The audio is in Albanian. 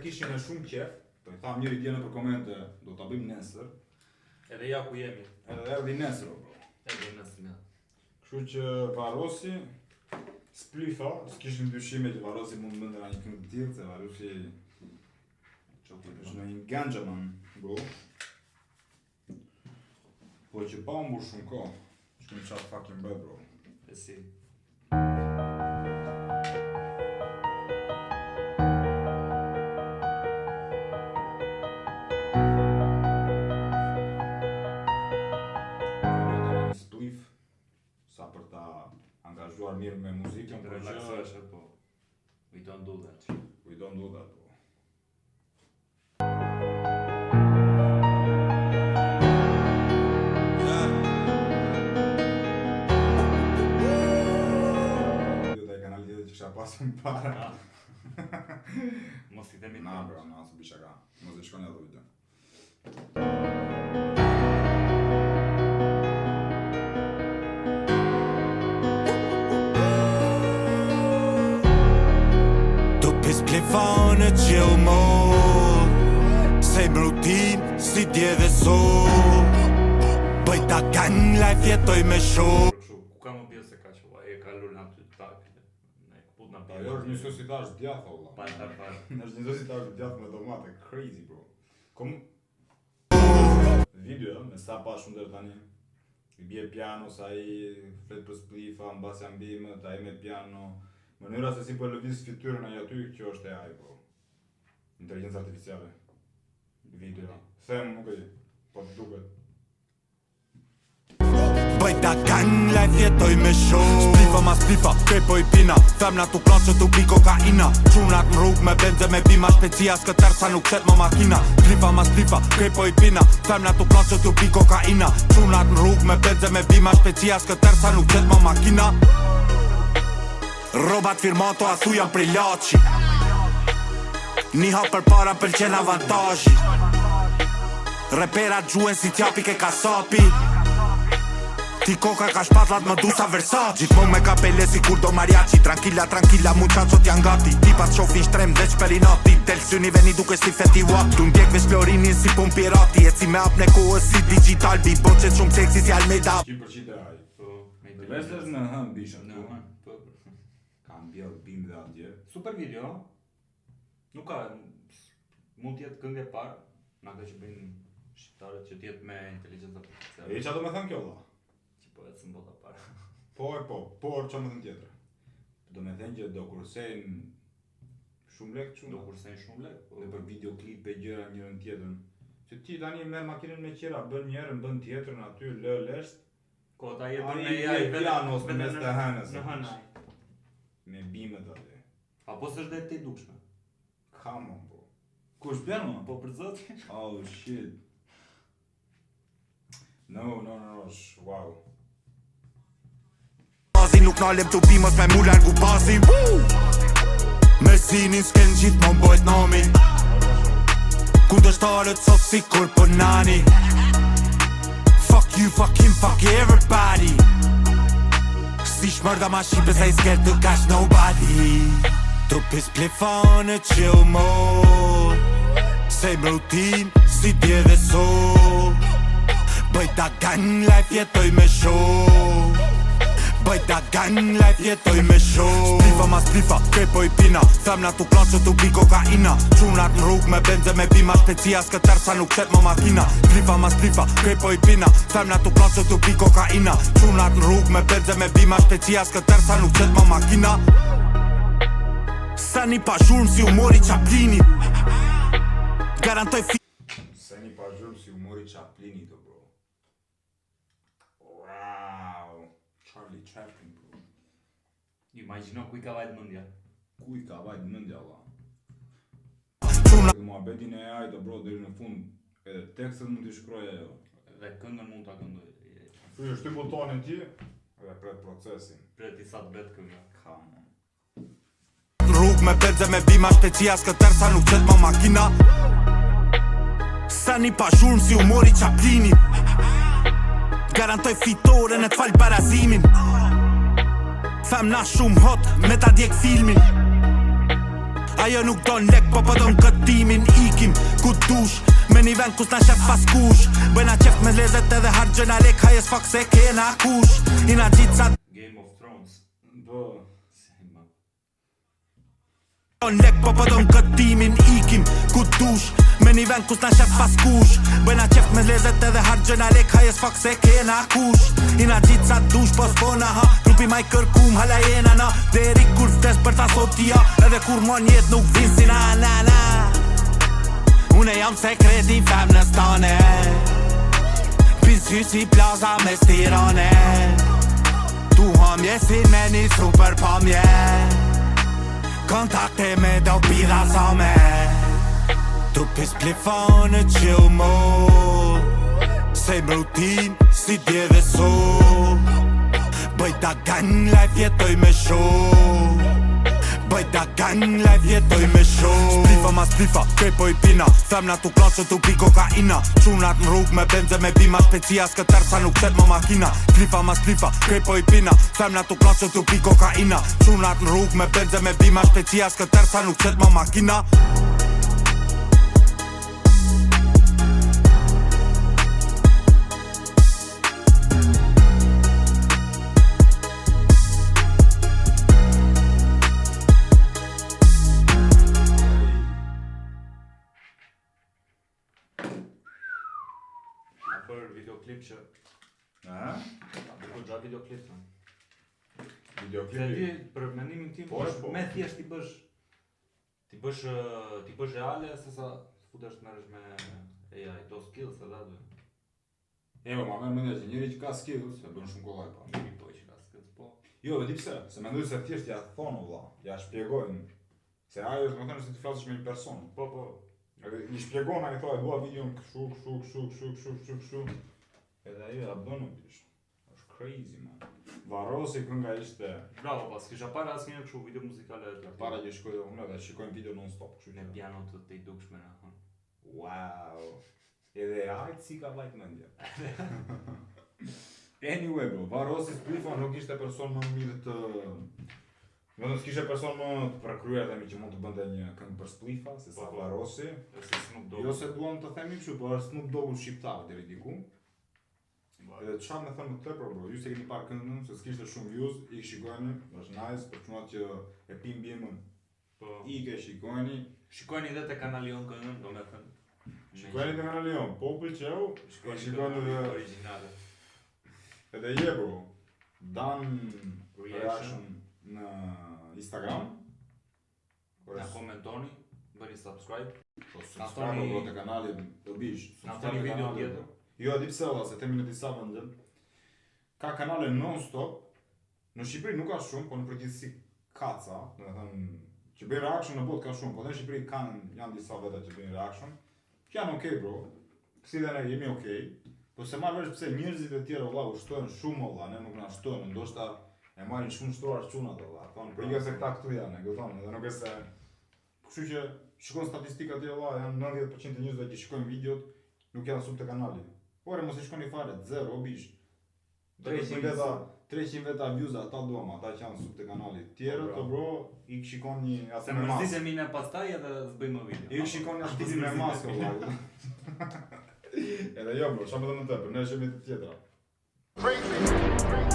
kishim me shumë qef, po I tham njëri tjetër për komente, do ta bëjmë nesër. Edhe ja ku jemi. Edhe erdhi nesër, bro. Edhe nesër ja. Kështu që Varosi splifa, s'kishim dyshime që Varosi mund të mëndra një këngë të tillë, se Varosi është në një ganja man, bro. Po që pa mbur shumë kohë, shkëm qatë fucking bad, bro. E si. Splif, sa për ta angazhuar mirë me muzikën, Të relaksohesh po. We don't do that. We don't do that, bro. Pasëm para. Mos I themi. Na bro, na s'u bisha ka. Mos I shkon edhe video. Tu pis plefane chill mode. Sej më rutin, si dje dhe sot. Bëj ta gang life jetoj me show. Ku ka më bjerë se ka që e ka lurë aty tak. Ajo është një sositash djath, olla. Pa ta pa. Është një sositash djath me domate, crazy bro. Kom video me sa pa shumë der tani. I bie piano, sa I flet për splifa, mbas janë bimë, ta I me piano. Mënyra se si po lëviz fytyrën ai aty, kjo është AI bro. Inteligjencë artificiale. Video. Them nuk e di, po duket. Bëj ta gang life jetoj me show. Splifa ma splifa, krej po I pina. Femna tu plan që tu pi kokaina. Qunat më rrug me benze me bima specia. S'këtër sa nuk qet më makina. Splifa ma splifa, krej po I pina. Femna tu plan që tu pi kokaina. Qunat më rrug me benze me bima specia. S'këtër sa nuk qet më makina. Robat firmato asu jam prej laçi. Niha për para pëlqen avantazhi. Repera gjuen si t'japi ke kasapi. Ti koka ka shpatlat më du sa Versace. Gjithmon me kapele si kur do mariachi. Tranquilla, tranquilla, muchachot janë gati. Tipat shofin shtrem dhe qperinati. Del syni veni duke si feti wap. Tu ndjek veç Florinin si pun pirati. E si me apne kohës si digital. Bi boqet shumë seksi si Almeida. 100% AI. Po, me Të veslesh në hëm bishën Në tu. hën, po. Kam bjell bim dhe atje. Super video, ha? Nuk ka, mund t'jetë këngë e parë, nga ka që bëjnë shqiptarët që t'jetë me inteligjencë artificiale. E qa do me thënë kjo valla? Që po vetë së mbota parë. Por që me thënë tjetër. Do me thënë që do kursejnë shumë lek Do çuna. kursejnë shumë lek, po. Dhe për videoklipe gjëra njërën tjetërën. Që ti tani merr makinën me qira, bën njërën, bën tjetrën aty, lë lesht. Ko ta jetë Ani me i AI, pianos në mes të hënës. Në hënaj. Me bimet aty. Apo s'është dhe ti dukshme? Come on, bro. Kush piano? Po për zot? Oh shit. No, wow. Bazi nuk nalem të bimës me mu largu bazi. Me zinin s'ken gjithë më mbojt nami. Kundërshtarët sot si kur për nani. Fuck you, fuck him, fuck everybody. Si shmërda ma shqipe se I scared to catch nobody. Tu pis plefane chill mode. Sej më rutin si dje dhe sot. Bëj ta gang life jetoj me show. Bëj ta gang life jetoj me show. Splifa ma splifa, krej po I pina. Femna tu plan që tu pi kokaina. Qunat në rrug me benze me bima specia. S'këtër sa nuk qet më makina. Splifa ma splifa, krej po I pina. Femna tu plan që tu pi kokaina. Qunat në rrug me benze me bima specia. S'këtër sa nuk qet më makina. Sa një pa zhurmë si humori Chaplini. Garantoj Se një pa zhurmë si humori Chaplini të bro. Wow. Charlie Chaplin bro. Imagjino ku I ka vajt mendja. Ku I ka vajt mendja valla. Muhabetin e AI të bro deri në fund. Edhe tekstet mund t'i shkruaj ajo. Dhe këngën mund ta këndoj. Frysh ty butonin ti dhe pret procesin. Preti sa të bet kënga. Come on. rrug me benze me bima specia. S'këtër sa nuk qet më makina. Sa një pa zhurmë si humori Chaplini. Garantoj fitore në t'fal barazimin. Femna shumë hot me ta djek filmin. Ajo nuk don lek, po don këtimin ikim ku dush. Me një vend kus na shef pas kush. Bëjna qeft me lezet edhe hargjëna lek. Hajes fuck se kena kush. Ina gjitë sa Game of Thrones. Po, don lek, po don këtimin ikim ku dush. Me një vend kus na shef pas kush. Bëjna qeft me lezet edhe hargjëna lek. Hajes fuck se kena kush. Ina gjitë sa dush, po s'pona ha. Trupi ma i kërkum, hala jena na. Deri kur ftes për ta sotia. Edhe kur mon jet nuk vin si na. Une jam sekreti femnës tane. Pinsy si plaza me stirane. Tu hamje si me një super pamje. Kontakte me do pida sa me. Trupi s'plifone chill mo. Same routine si dje dhe so. Bëjta gang life jetoj me show. Bëjta gang life jetoj me show. Splifa ma splifa, krej po i pina. Femna tu klasë tu pi kokaina. Qunat në rrug me benze me bima. Specia s'këtër sa nuk set më makina. Splifa ma splifa, krej po i pina. Femna tu klasë tu pi kokaina. Qunat në rrug me benze me bima. Specia s'këtër sa nuk set më makina. Për videoklip që... a? Bukur gja videoklip të. Se Videoklipi. ti, për mendimin tim, Po, po. me thjesht ti bësh reale, se sa futesh të merresh me AI, do skills edhe aty. Ma merr mendja që njëri që ka skills, e bën shumë kollaj pa. Njëri po që ka skills, po. Jo, vedi pse? Se mendoj se thjesht ja thonë valla, ja shpjegojnë. Se ajo është më thënë se ti flasësh me një person. Po. Edhe i shpjegon ai thotë dua videon kështu. Edhe ajo ja bën utish. Është crazy man. Varrosi kënga ishte Bravo, pas kisha para asnjëherë kështu video muzikale të para që shkoj unë dhe shikojmë video non stop kështu. me piano të i dukshme na. Wow. Edhe hajt si ka vajt mendja. Anyway bro, Varrosi Splifa nuk ishte person më mirë të... Vetëm s'kishte person më të përkryer themi që mund të bënte një këngë për Splifa, se sa Po. Varrosi. Se Snoop Dogg. Jo se duam të themi kështu, por është Snoop Dogg shqiptar deri diku. Edhe çfarë më thënë më tepër bro, ju se keni parë këngën, se s'kishte shumë views, i shikojeni, është nice për çunat që e pim bimën. Po. I ke shikojeni. Shikojeni edhe te kanali jon këngën, domethënë. Shikojeni te kanali jon, po pëlqeu, shikojeni edhe origjinale. edhe je bro. Dan reaction në Instagram. Na komentoni, bëni subscribe. Po subscribe bro te kanali do bish. Na thoni video tjetër. Jo, di pse valla, se themi në disa vende. Ka kanale non stop. Në Shqipëri nuk ka shumë, po në përgjithësi kaca, domethënë që bëjnë reaction në botë ka shumë, po në Shqipëri janë disa vete që bëjnë reaction. Që janë okay bro. Si dhe ne jemi okay. Po se marrë vesh pse njerëzit e tjerë valla ushtojnë shumë valla, ne nuk na shtojnë, ndoshta e marrin shumë shtruar çunat valla. Thonë, po se këta këtu janë, e kupton, edhe nuk është se kështu që shikon statistikat e valla, janë 90% e njerëzve që shikojnë videot nuk janë sub te kanali. Por mos e shkoni fare, zero bish. 300 veta views ata duam, ata që janë sub te kanali. Tjerët të bro, i shikoni Se atë me maskë. mërzitemi ne pastaj edhe s'bëjmë video. I shikoni atë me maskë valla. Edhe jo bro, çfarë më të më tepër, ne shemi të tjetra. Crazy.